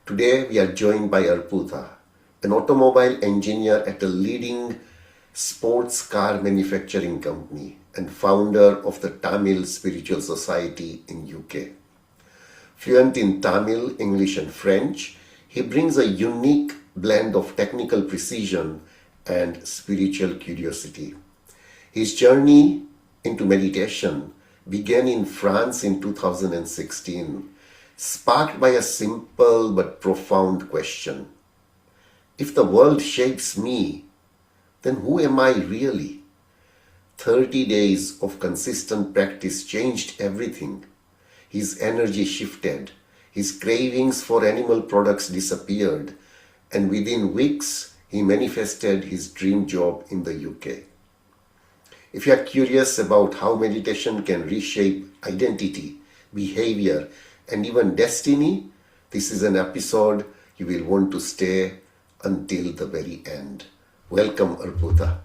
Today we are joined by Arputha, an automobile engineer at a leading sports car manufacturing company and founder of the Tamil Spiritual Society in UK. Fluent in Tamil, English and French, he brings a unique blend of technical precision and spiritual curiosity. His journey into meditation began in France in 2016, sparked by a simple but profound question. If the world shapes me, then who am I really? 30 days of consistent practice changed everything. His energy shifted, his cravings for animal products disappeared, and within weeks he manifested his dream job in the UK. If you are curious about how meditation can reshape identity, behavior, and even destiny, this is an episode you will want to stay until the very end. Welcome, Arputha.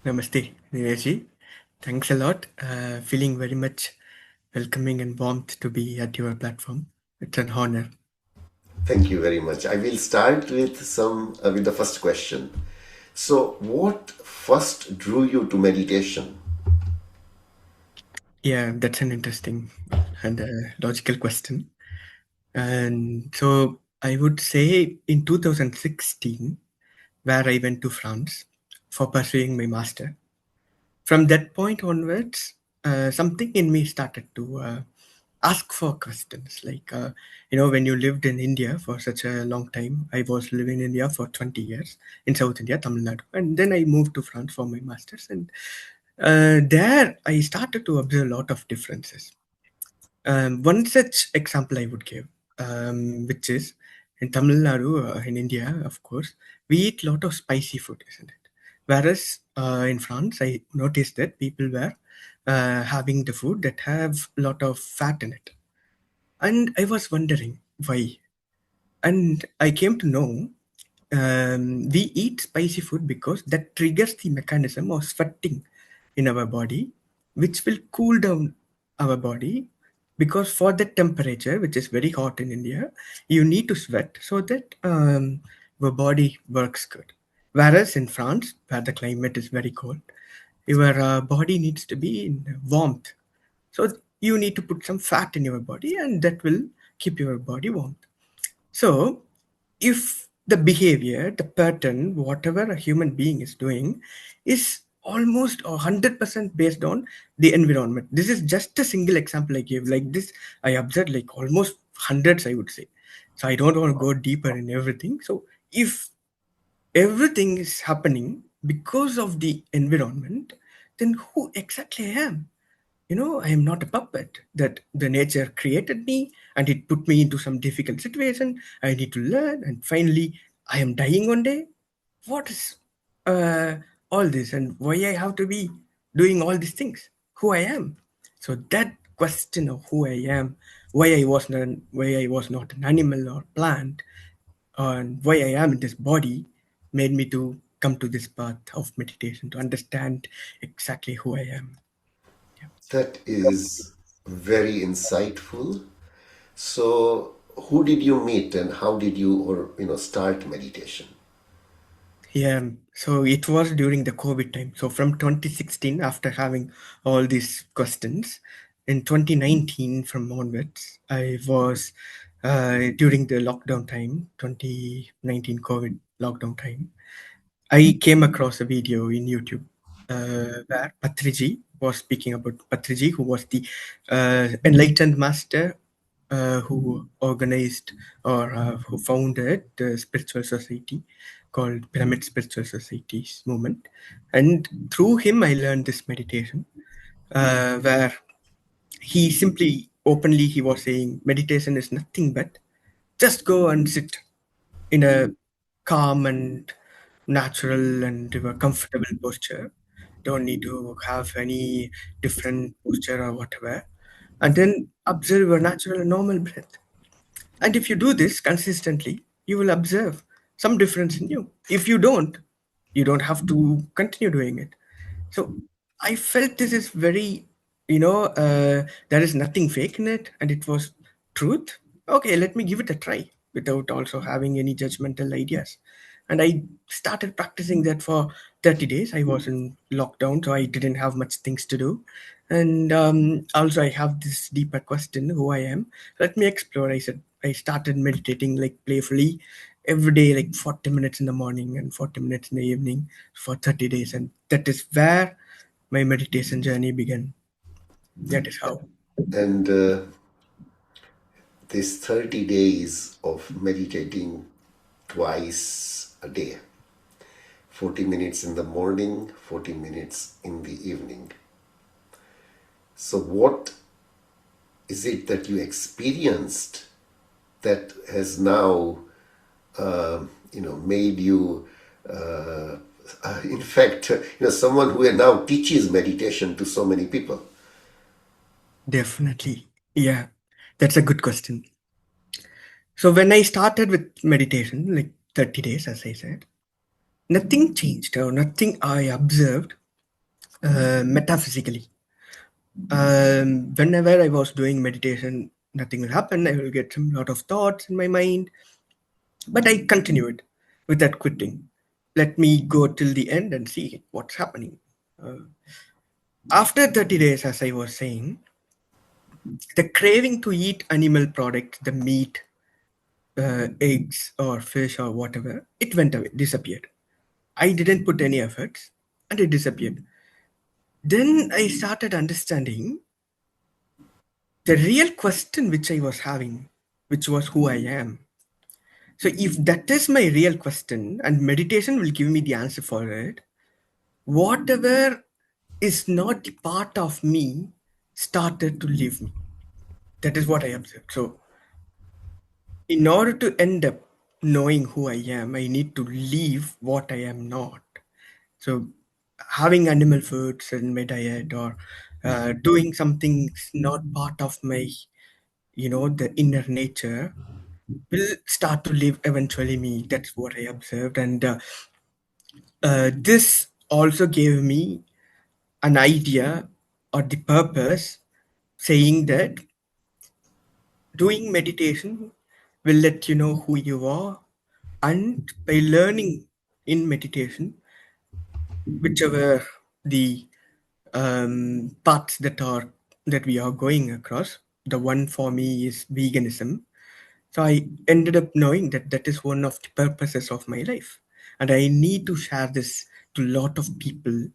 Namaste, Nileshi. Thanks a lot. Feeling very much welcoming and warmth to be at your platform. It's an honor. Thank you very much. I will start with the first question. So, what first drew you to meditation? Yeah, that's an interesting and logical question. And so I would say in 2016, where I went to France for pursuing my master. From that point onwards, something in me started to ask for questions. When you lived in India for such a long time, I was living in India for 20 years in South India, Tamil Nadu. And then I moved to France for my master's. And there I started to observe a lot of differences. One such example I would give, which is in Tamil Nadu, in India, of course, we eat a lot of spicy food, isn't it? Whereas in France, I noticed that people were having the food that have a lot of fat in it. And I was wondering why. And I came to know we eat spicy food because that triggers the mechanism of sweating in our body, which will cool down our body. Because for that temperature, which is very hot in India, you need to sweat so that your body works good. Whereas in France, where the climate is very cold, your body needs to be in warmth. So you need to put some fat in your body, and that will keep your body warm. So, if the behavior, the pattern, whatever a human being is doing, is almost 100% based on the environment. This is just a single example I gave. Like this, I observed like almost hundreds, I would say. So, I don't want to go deeper in everything. So, if everything is happening because of the environment, then who exactly I am? I am not a puppet that the nature created me and it put me into some difficult situation. I need to learn, and finally I am dying one day. What is uh, all this, and why I have to be doing all these things? Who I am? So that question of who I am, why I was not an animal or plant, and why I am in this body, made me to come to this path of meditation to understand exactly who I am. Yeah. That is very insightful. So, who did you meet and how did you start meditation? Yeah, so it was during the COVID time. So from 2016, after having all these questions, in 2019 from onwards, I was during the lockdown time, 2019 COVID lockdown time. I came across a video in YouTube where Patriji was speaking about Patriji, who was the enlightened master who organized or who founded the spiritual society called Pyramid Spiritual Societies movement. And through him, I learned this meditation where he simply openly he was saying meditation is nothing but just go and sit in a calm and natural and comfortable posture. Don't need to have any different posture or whatever. And then observe your natural and normal breath. And if you do this consistently, you will observe some difference in you. If you don't have to continue doing it. So I felt this is very, there is nothing fake in it, and it was truth. okay, let me give it a try without also having any judgmental ideas. And I started practicing that for 30 days. I was in lockdown, so I didn't have much things to do. And also, I have this deeper question who I am. Let me explore. I said, I started meditating like playfully every day, like 40 minutes in the morning and 40 minutes in the evening for 30 days. And that is where my meditation journey began. That is how. And this 30 days of meditating twice a day, 40 minutes in the morning, 40 minutes in the evening. So, what is it that you experienced that has now, made you, in fact, someone who now teaches meditation to so many people? Definitely. Yeah, that's a good question. So when I started with meditation, like 30 days, as I said, nothing changed or nothing I observed metaphysically. Whenever I was doing meditation, nothing will happen. I will get some lot of thoughts in my mind, but I continued without quitting. Let me go till the end and see what's happening. Uh, After 30 days, as I was saying, the craving to eat animal products, the meat, eggs or fish or whatever, it went away, disappeared. I didn't put any efforts and it disappeared. Then I started understanding the real question which I was having, which was who I am. So, if that is my real question and meditation will give me the answer for it, whatever is not the part of me started to leave me. That is what I observed. So, in order to end up knowing who I am, I need to leave what I am not. So, having animal foods in my diet or doing something not part of my, the inner nature will start to live eventually me. That's what I observed. And this also gave me an idea or the purpose saying that doing meditation will let you know who you are. And by learning in meditation, whichever the paths that we are going across. The one for me is veganism. So I ended up knowing that that is one of the purposes of my life, and I need to share this to a lot of people.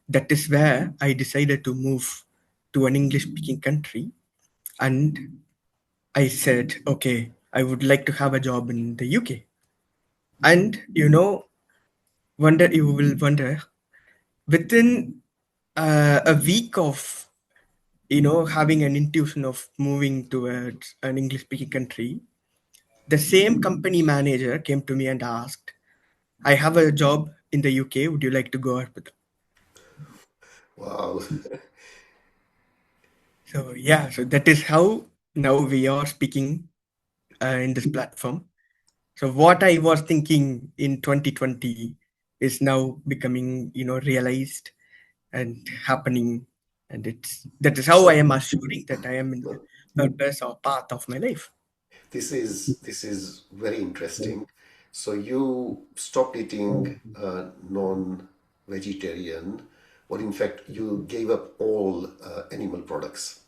That is where I decided to move to an English-speaking country, and I said, okay, I would like to have a job in the UK. And you will wonder within a week of having an intuition of moving towards an English speaking country, the same company manager came to me and asked, I have a job in the UK, would you like to go Arputha? Wow. So yeah, so that is how now we are speaking in this platform. So what I was thinking in 2020 is now becoming realized and happening, and it's that is how I So, am assuring that I am in the purpose or path of my life. this is very interesting. So you stopped eating non-vegetarian, or in fact, you gave up all animal products.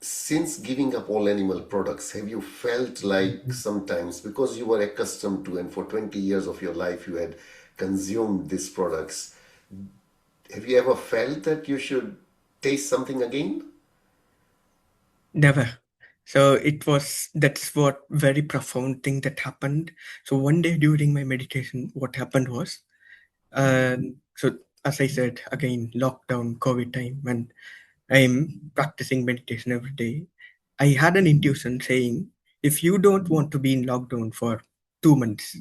Since giving up all animal products, have you felt like sometimes, because you were accustomed to and for 20 years of your life you had consumed these products, have you ever felt that you should taste something again? Never. So it was that's what very profound thing that happened. So one day during my meditation, what happened was, so as I said again, lockdown, COVID time, when I'm practicing meditation every day, I had an intuition saying, if you don't want to be in lockdown for 2 months,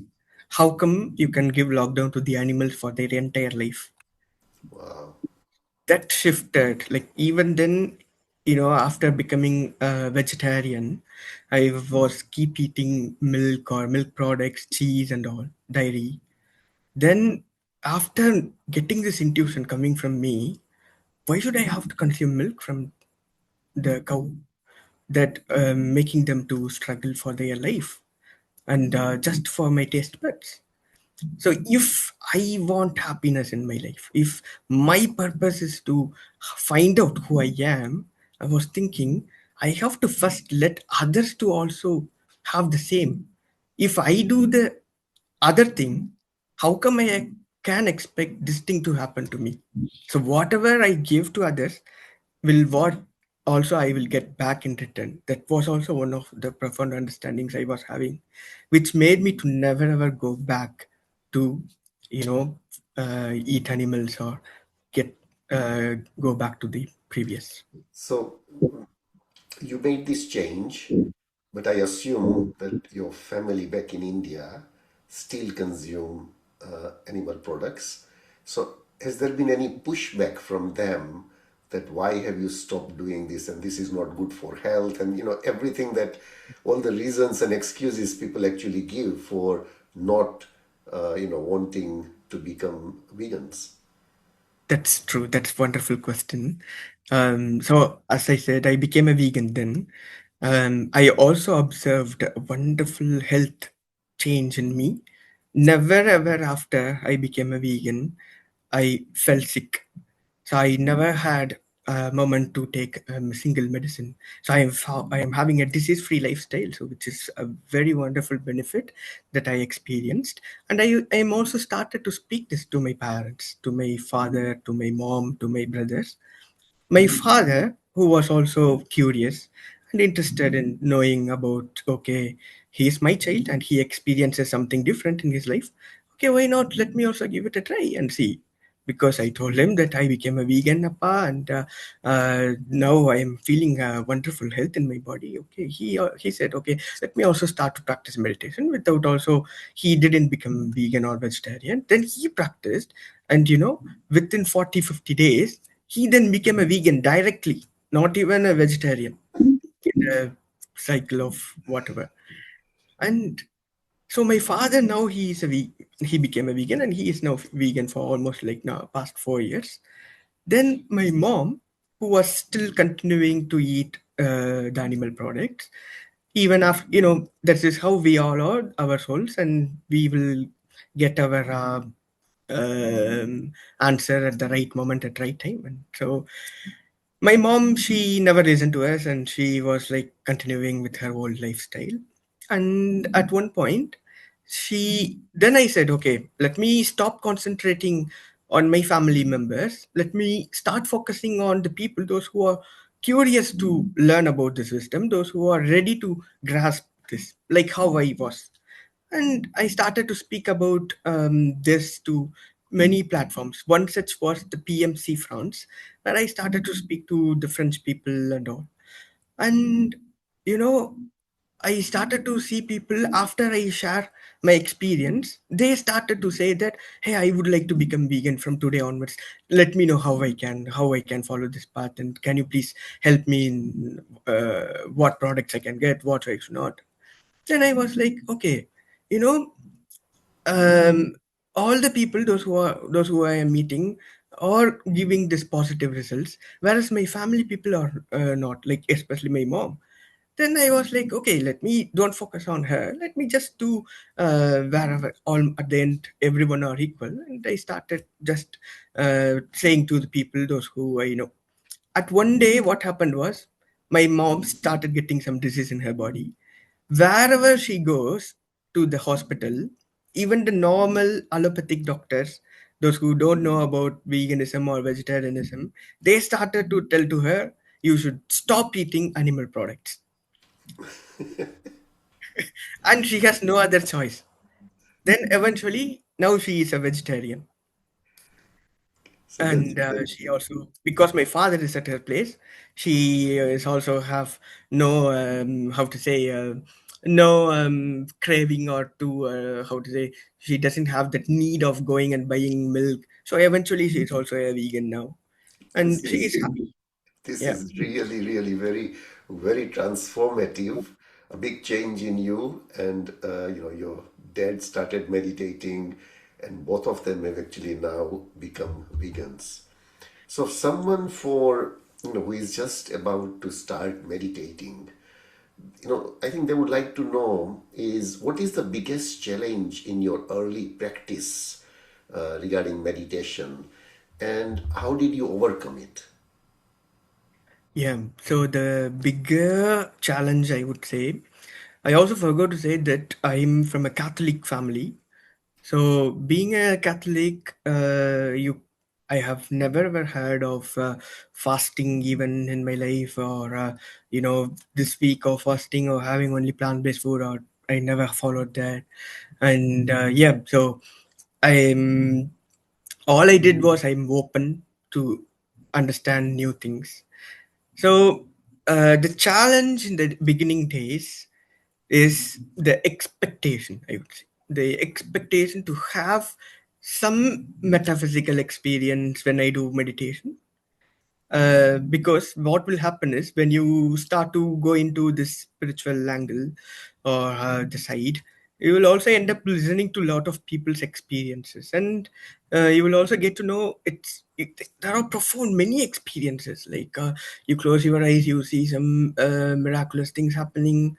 how come you can give lockdown to the animals for their entire life? Wow. That shifted. Like even then, after becoming a vegetarian, I was keep eating milk or milk products, cheese and all, dairy. Then after getting this intuition coming from me, why should I have to consume milk from? the cow, that making them to struggle for their life and just for my taste buds. So if I want happiness in my life, if my purpose is to find out who I am, I was thinking I have to first let others to also have the same. If I do the other thing, how come I can expect this thing to happen to me? So whatever I give to others will what also I will get back in return. That was also one of the profound understandings I was having, which made me to never ever go back to, you know, eat animals or get go back to the previous. So you made this change, but I assume that your family back in India still consume animal products. So has there been any pushback from them that why have you stopped doing this and this is not good for health and everything that all the reasons and excuses people actually give for not wanting to become vegans? That's true. That's wonderful question. So as I said, I became a vegan then. I also observed a wonderful health change in me. Never ever after I became a vegan, I fell sick. So I never had a moment to take single medicine. So I am having a disease-free lifestyle, so which is a very wonderful benefit that I experienced. And I am also started to speak this to my parents, to my father, to my mom, to my brothers. My father, who was also curious and interested in knowing about, okay, he is my child and he experiences something different in his life. Okay, why not? Let me also give it a try and see. Because I told him that I became a vegan, appa, and now I am feeling wonderful health in my body. Okay, he said, okay, let me also start to practice meditation. Without also, he didn't become vegan or vegetarian. Then he practiced, and within 40-50 days, he then became a vegan directly, not even a vegetarian, in a cycle of whatever. And so my father now he became a vegan and he is now vegan for almost like now past 4 years. Then my mom, who was still continuing to eat the animal products, even after that is how we all are our souls, and we will get our answer at the right moment at right time. And so my mom, she never listened to us and she was like continuing with her old lifestyle. And at one point, then I said, okay, let me stop concentrating on my family members. Let me start focusing on the people, those who are curious to learn about this wisdom, those who are ready to grasp this, like how I was. And I started to speak about this to many platforms. One such was the PMC France, where I started to speak to the French people and all. And you know, I started to see people after I share my experience. They started to say that, "Hey, I would like to become vegan from today onwards. Let me know how I can follow this path, and can you please help me in what products I can get, what I should not." Then I was like, okay, you know, um, all the people, those who I am meeting, are giving this positive results, whereas my family people are not, like especially my mom. Then I was like, okay, let me don't focus on her. Let me just do wherever all at the end everyone are equal. And I started just saying to the people, those who I know. At one day, what happened was my mom started getting some disease in her body. Wherever she goes to the hospital, even the normal allopathic doctors, those who don't know about veganism or vegetarianism, they started to tell to her, you should stop eating animal products. And she has no other choice. Then eventually, now she is a vegetarian. So And she also, because my father is at her place, she is also have no how to say no craving, or to how to say, she doesn't have that need of going and buying milk. So eventually she is also a vegan now, this and she is is happy. this Yeah. is really, really very, very transformative. A big change in you, and your dad started meditating, and both of them have actually now become vegans. So, someone for who is just about to start meditating, I think they would like to know is what is the biggest challenge in your early practice regarding meditation, and how did you overcome it? Yeah, so the bigger challenge, I would say, I also forgot to say that I'm from a Catholic family. So being a Catholic, I have never ever heard of fasting even in my life, or this week of fasting or having only plant-based food, or I never followed that. And yeah, so I'm all I did was I'm open to understand new things. So the challenge in the beginning days is the expectation, I would say. The expectation to have some metaphysical experience when I do meditation. Because what will happen is when you start to go into this spiritual angle or the side, you will also end up listening to a lot of people's experiences, and you will also get to know there are profound many experiences. Like you close your eyes, you see some miraculous things happening,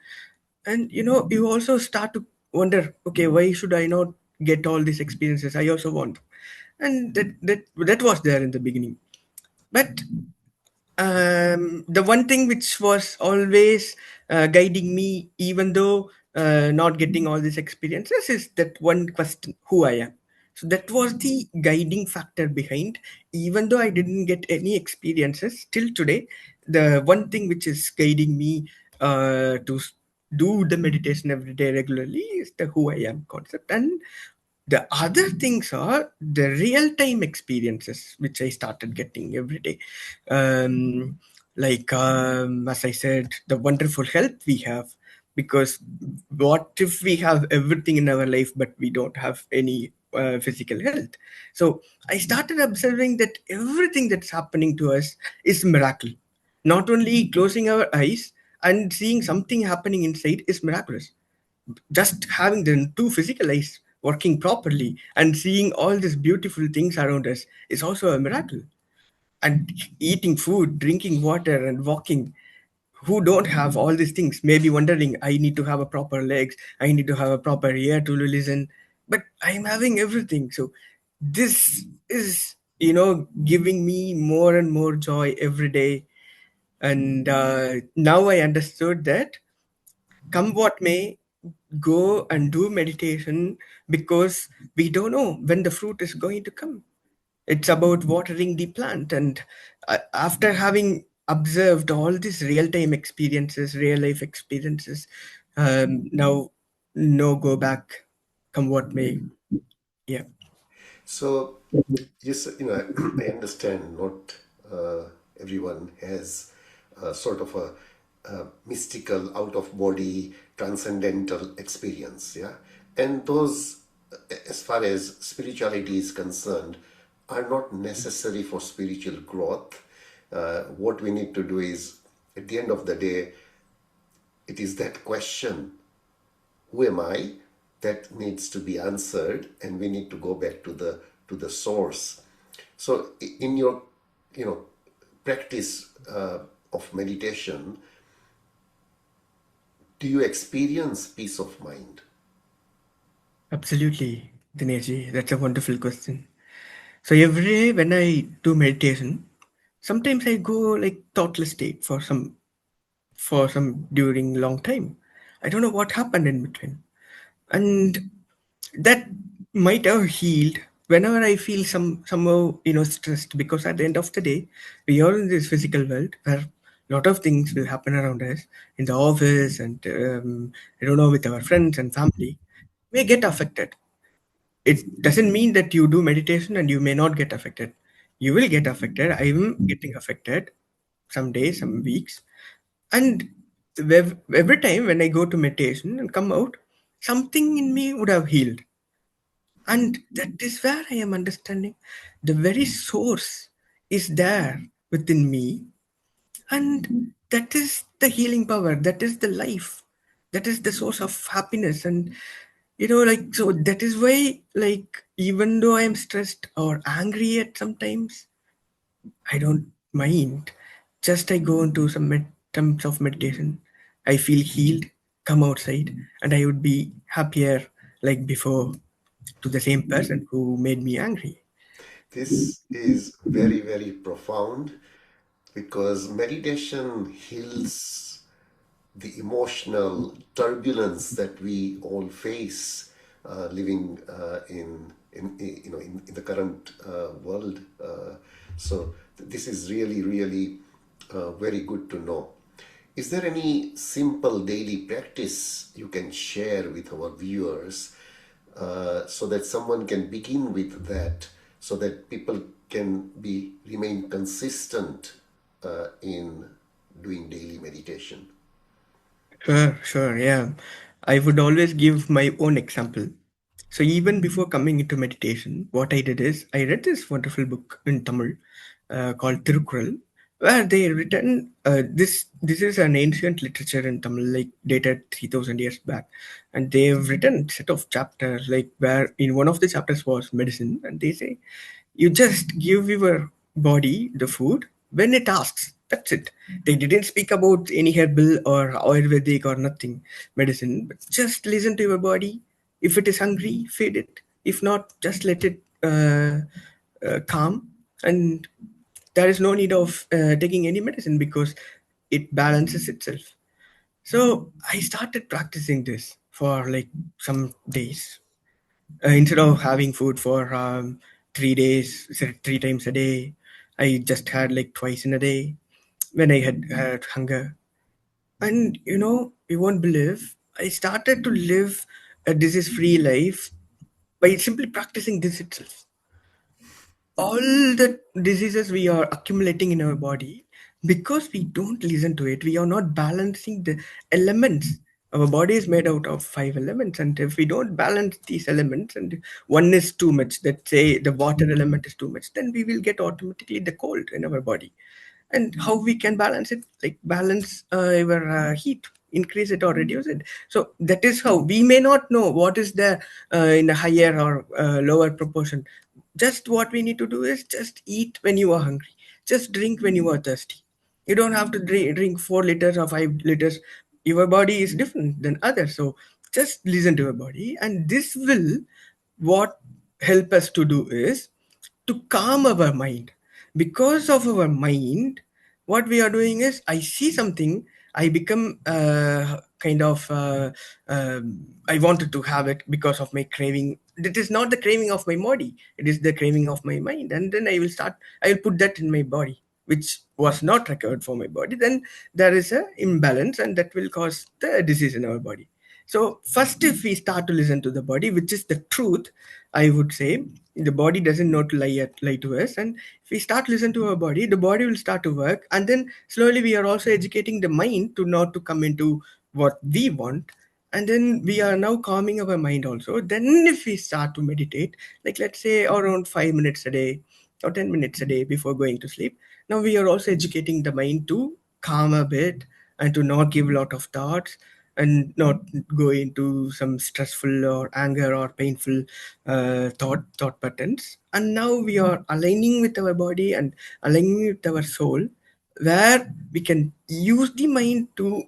and you also start to wonder, okay, why should I not get all these experiences? I also want. And that was there in the beginning. But the one thing which was always guiding me, even though not getting all these experiences, is that one question: who I am. So that was the guiding factor behind. Even though I didn't get any experiences till today, the one thing which is guiding me do the meditation every day regularly is the who I am concept. And the other things are the real time experiences which I started getting every day. Like as I said, the wonderful health we have. Because what if we have everything in our life but we don't have any physical health? So I started observing that everything that's happening to us is miracle. Not only closing our eyes and seeing something happening inside is miraculous, just having the two physical eyes working properly and seeing all these beautiful things around us is also a miracle. And eating food, drinking water, and walking, who don't have all these things may be wondering, I need to have a proper legs, I need to have a proper ear to listen, but I'm having everything. So this is giving me more and more joy every day. And now I understood that come what may, go and do meditation, because we don't know when the fruit is going to come. It's about watering the plant. And after having observed all these real time experiences, real life experiences, now no go back, come what may. Yeah. So, yes, I understand not everyone has sort of a mystical, out of body, transcendental experience, yeah? And those, as far as spirituality is concerned, are not necessary for spiritual growth. What we need to do is, at the end of the day, it is that question, who am I, that needs to be answered, and we need to go back to the source. So in your practice of meditation, do you experience peace of mind? Absolutely, Dinesh. That's a wonderful question. So every day when I do meditation, sometimes I go like thoughtless state for some during long time. I don't know what happened in between. And that might have healed whenever I feel somehow stressed, because at the end of the day we are in this physical world where a lot of things will happen around us in the office, and I don't know, with our friends and family, we get affected. It doesn't mean that you do meditation and you may not get affected. You will get affected. I'm getting affected some days, some weeks. And every time when I go to meditation and come out, something in me would have healed. And that is where I am understanding the very source is there within me. And that is the healing power. That is the life. That is the source of happiness. And, like, so that is why, like, even though I am stressed or angry at sometimes, I don't mind. Just I go into some terms of meditation. I feel healed, come outside, and I would be happier like before to the same person who made me angry. This is very, very profound because meditation heals the emotional turbulence that we all face living in the current world. This is really, really very good to know. Is there any simple daily practice you can share with our viewers so that someone can begin with that, so that people can be remain consistent in doing daily meditation? Sure, yeah. I would always give my own example. So even before coming into meditation, what I did is I read this wonderful book in Tamil called Tirukkural, where they written this is an ancient literature in Tamil, like dated 3,000 years back, and they've written set of chapters like where in one of the chapters was medicine, and they say you just give your body the food when it asks. That's it. They didn't speak about any herbal or Ayurvedic or nothing medicine, but just listen to your body. If it is hungry, feed it. If not, just let it calm. And there is no need of taking any medicine because it balances itself. So I started practicing this for like some days instead of having food for 3 days, so 3 times a day, I just had like twice in a day when I had hunger. And you won't believe, I started to live a disease free life by simply practicing this itself. All the diseases we are accumulating in our body, because we don't listen to it, we are not balancing the elements. Our body is made out of 5 elements, and if we don't balance these elements and one is too much, let's say the water element is too much, then we will get automatically the cold in our body. And how we can balance it, like balance your heat, increase it or reduce it. So that is how we may not know what is there in a higher or lower proportion. Just what we need to do is just eat when you are hungry, just drink when you are thirsty. You don't have to drink 4 liters or 5 liters. Your body is different than others, so just listen to your body, and this will what help us to do is to calm our mind. Because of our mind, what we are doing is I see something, I become kind of I wanted to have it because of my craving. It is not the craving of my body, it is the craving of my mind, and then I will put that in my body, which was not required for my body. Then there is a imbalance, and that will cause the disease in our body. So first, if we start to listen to the body, which is the truth, I would say the body doesn't know to lie to us, and if we start listen to our body, the body will start to work, and then slowly we are also educating the mind to not to come into what we want, and then we are now calming our mind also. Then if we start to meditate, like let's say around 5 minutes a day or 10 minutes a day before going to sleep, now we are also educating the mind to calm a bit and to not give a lot of thoughts and not go into some stressful or anger or painful thought patterns. And now we are aligning with our body and aligning with our soul, where we can use the mind to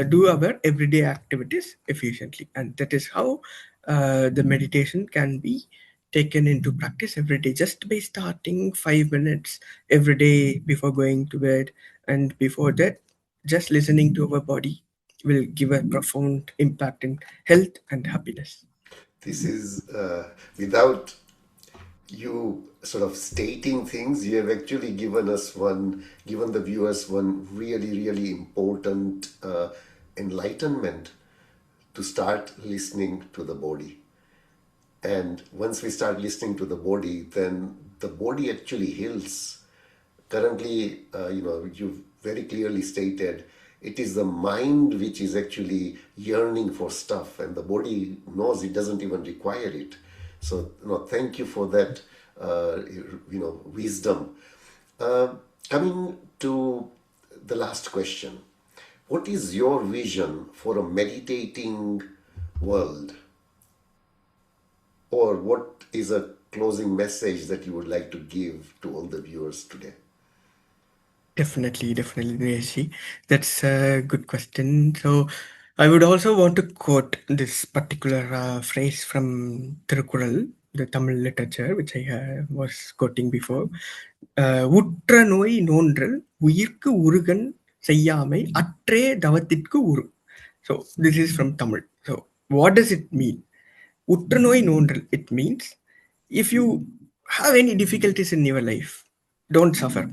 do our everyday activities efficiently. And that is how the meditation can be taken into practice every day, just by starting 5 minutes every day before going to bed. And before that, just listening to our body will give a profound impact in health and happiness. This is without you sort of stating things, you have actually given the viewers one really, really important enlightenment to start listening to the body. And once we start listening to the body, then the body actually heals. Currently, you've very clearly stated it is the mind which is actually yearning for stuff, and the body knows it doesn't even require it. So, thank you for that, wisdom. Uh, Coming to the last question, what is your vision for a meditating world? Or what is a closing message that you would like to give to all the viewers today? Definitely, Dineshi. That's a good question. So, I would also want to quote this particular phrase from Tirukural, the Tamil literature, which I was quoting before. உற்ற நோய் நோன்றல் உயிர்க்கு உருகன் செய்யாமை அற்றே தவத்திற்கு உரு. So, this is from Tamil. So, what does it mean? உற்ற நோய் நோன்றல், it means if you have any difficulties in your life, don't suffer,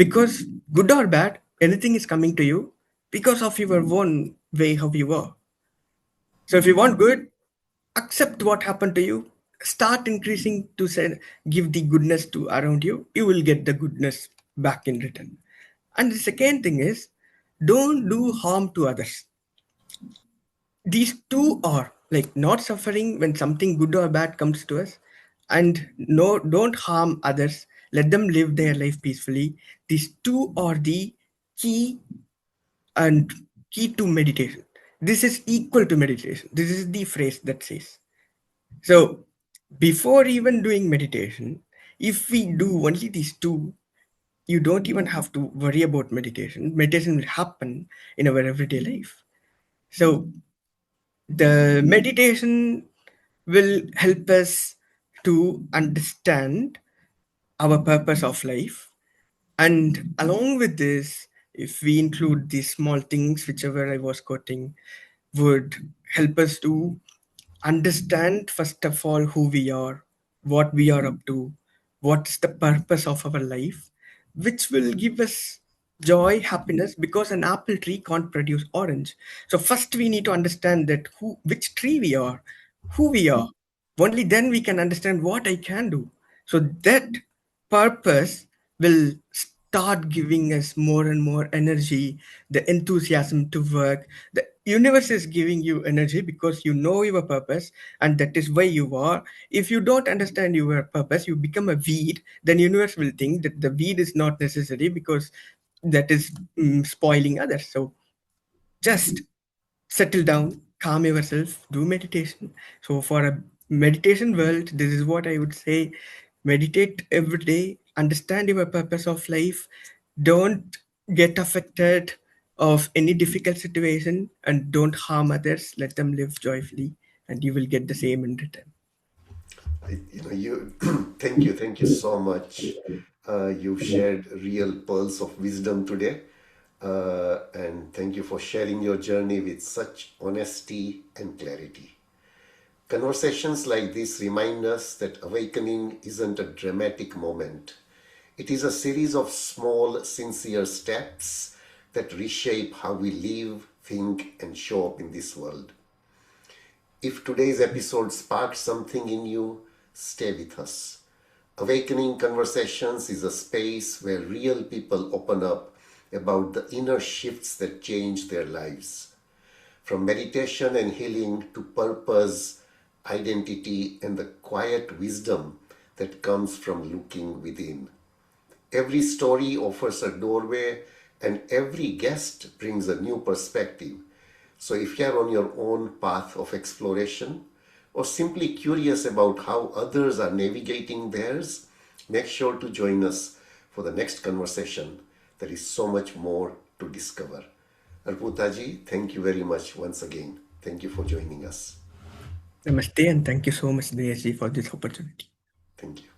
because good or bad, anything is coming to you because of your own way how you are. So if you want good, accept what happened to you, start increasing to say, give the goodness to around you, you will get the goodness back in return. And the second thing is, don't do harm to others. These two are like not suffering when something good or bad comes to us, and no, don't harm others, let them live their life peacefully. These two are the key and key to meditation. This is equal to meditation. This is the phrase that says. So before even doing meditation, if we do only these two, you don't even have to worry about meditation. Meditation will happen in our everyday life. So the meditation will help us to understand our purpose of life. And along with this, if we include these small things, whichever I was quoting, would help us to understand, first of all, who we are, what we are up to, what's the purpose of our life, which will give us joy, happiness, because an apple tree can't produce orange. So first we need to understand that which tree we are, who we are. Only then we can understand what I can do. So that purpose will start giving us more and more energy, the enthusiasm to work. The universe is giving you energy because you know your purpose, and that is why you are. If you don't understand your purpose, you become a weed, then universe will think that the weed is not necessary because that is spoiling others. So just settle down, calm yourself, do meditation. So for a meditation world, this is what I would say: meditate every day, understand your purpose of life, don't get affected of any difficult situation, and don't harm others, let them live joyfully, and you will get the same in return. You thank you so much. You've shared real pearls of wisdom today, and thank you for sharing your journey with such honesty and clarity. Conversations like this remind us that awakening isn't a dramatic moment. It is a series of small, sincere steps that reshape how we live, think, and show up in this world. If today's episode sparked something in you, stay with us. Awakening Conversations is a space where real people open up about the inner shifts that change their lives. From meditation and healing to purpose, identity, and the quiet wisdom that comes from looking within. Every story offers a doorway, and every guest brings a new perspective. So, if you're on your own path of exploration or simply curious about how others are navigating theirs, make sure to join us for the next conversation. There is so much more to discover. Arputaji, thank you very much once again. Thank you for joining us. Namaste, and thank you so much, Dinesh, for this opportunity. Thank you.